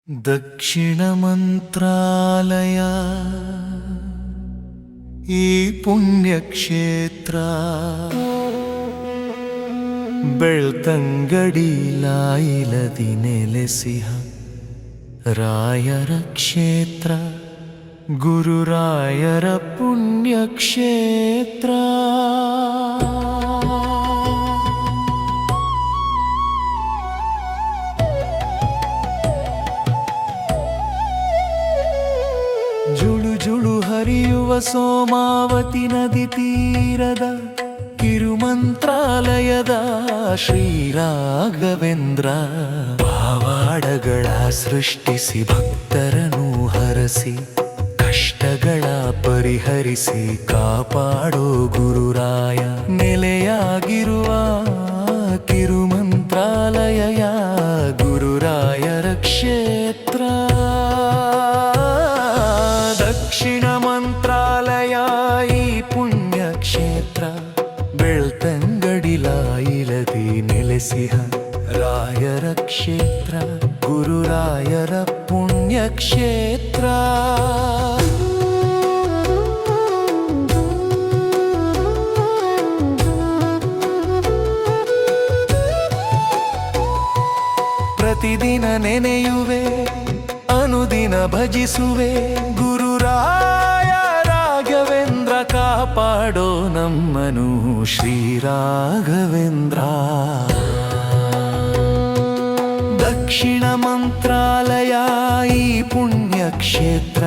ದಕ್ಷಿಣ ಮಂತ್ರಾಲಯ ಈ ಪುಣ್ಯಕ್ಷೇತ್ರ ಬೆಳ್ತಂಗಡಿ ಲಾಯಿಲದಿ ನೆಲೆಸಿಹ ರಾಯರ ಕ್ಷೇತ್ರ ಗುರುರಾಯರ ಪುಣ್ಯಕ್ಷೇತ್ರ. ಜುಳು ಜುಳು ಹರಿಯುವ ಸೋಮಾವತಿ ನದಿ ತೀರದ ಕಿರುಮಂತ್ರಾಲಯದ ಶ್ರೀರಾಘವೇಂದ್ರ ಪವಾಡಗಳ ಸೃಷ್ಟಿಸಿ ಭಕ್ತರನ್ನು ಹರಸಿ ಕಷ್ಟಗಳ ಪರಿಹರಿಸಿ ಕಾಪಾಡೋ ಗುರುರಾಯ ನೆಲೆಯಾಗಿರುವ ಕಿರುಮಂತ್ರಾಲಯ ಗುರುರಾಯರ ಕ್ಷೇತ್ರ. ದಕ್ಷಿಣ ಮಂತ್ರಾಲಯ ಈ ಪುಣ್ಯಕ್ಷೇತ್ರ ಬೆಳ್ತಂಗಡಿ ಲಾಯಿಲದಿ ನೆಲೆಸಿಹ ರಾಯರ ಕ್ಷೇತ್ರ ಗುರುರಾಯರ ಪುಣ್ಯಕ್ಷೇತ್ರ. ಪ್ರತಿದಿನ ನೆನೆಯುವೆ ಅನುದಿನ ಭಜಿಸುವೆ ಗುರುರಾಯ ರಾಘವೇಂದ್ರ ಕಾಪಾಡೋ ನಮ್ಮನು ಶ್ರೀರಾಘವೇಂದ್ರ. ದಕ್ಷಿಣ ಮಂತ್ರಾಲಯ ಈ ಪುಣ್ಯಕ್ಷೇತ್ರ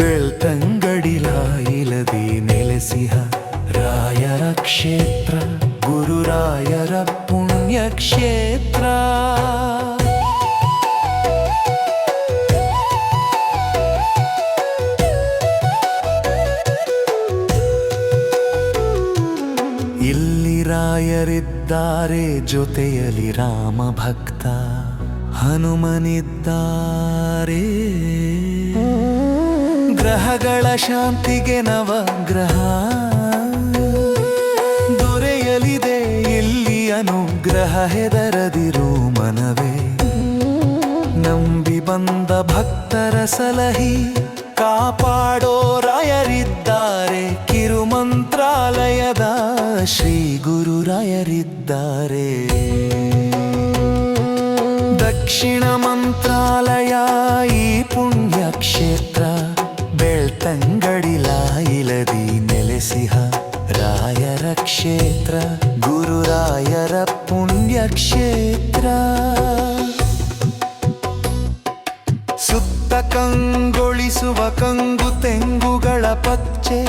ಬೆಳ್ತಂಗಡಿ ಲಾಯಿಲದಿ ನೆಲೆಸಿಹ ರಾಯರ ಕ್ಷೇತ್ರ ಗುರುರಾಯರ ಪುಣ್ಯಕ್ಷೇತ್ರ. ಇಲ್ಲಿ ರಾಯರಿದ್ದಾರೆ ಜೊತೆಯಲ್ಲಿ ರಾಮ ಭಕ್ತ ಹನುಮನಿದ್ದಾರೆ. ಗ್ರಹಗಳ ಶಾಂತಿಗೆ ನವಗ್ರಹ ದೊರೆಯಲಿದೆ ಇಲ್ಲಿ ಅನುಗ್ರಹ ಹೆದರದಿರು ಮನವೇ. ನಂಬಿ ಬಂದ ಭಕ್ತರ ಸಲಹಿ ಕಾಪಾಡೋ ರಾಯರಿದ್ದಾರೆ ಕಿರುಮಂತ್ರಾಲಯದ ಶ್ರೀ ಗುರುರಾಯರಿದ್ದಾರೆ. ದಕ್ಷಿಣ ಮಂತ್ರಾಲಯ ಈ ಪುಣ್ಯಕ್ಷೇತ್ರ ಬೆಳ್ತಂಗಡಿ ಲಾಯಿಲದಿ ನೆಲೆಸಿಹ ರಾಯರ ಕ್ಷೇತ್ರ ಗುರುರಾಯರ ಪುಣ್ಯಕ್ಷೇತ್ರ. ಸುತ್ತ ಕಂಗೊಳಿಸುವ ಕಂಗು ತೆಂಗುಗಳ ಪಚ್ಚೆ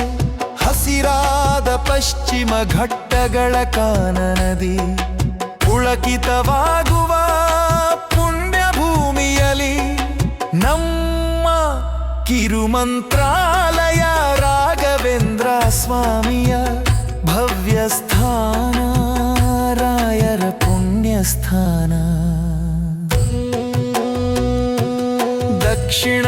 ಹಸಿರಾದ ಪಶ್ಚಿಮ ಘಟ್ಟಗಳ ಕಾನನದಿ ಪುಳಕಿತವಾಗುವ ಪುಣ್ಯ ಭೂಮಿಯಲಿ ನಮ್ಮ ಕಿರುಮಂತ್ರಾಲಯ ರಾಘವೇಂದ್ರ ಸ್ವಾಮಿಯ ಭವ್ಯ ಸ್ಥಾನ ರಾಯರ ಪುಣ್ಯ ಸ್ಥಾನ. ದಕ್ಷಿಣ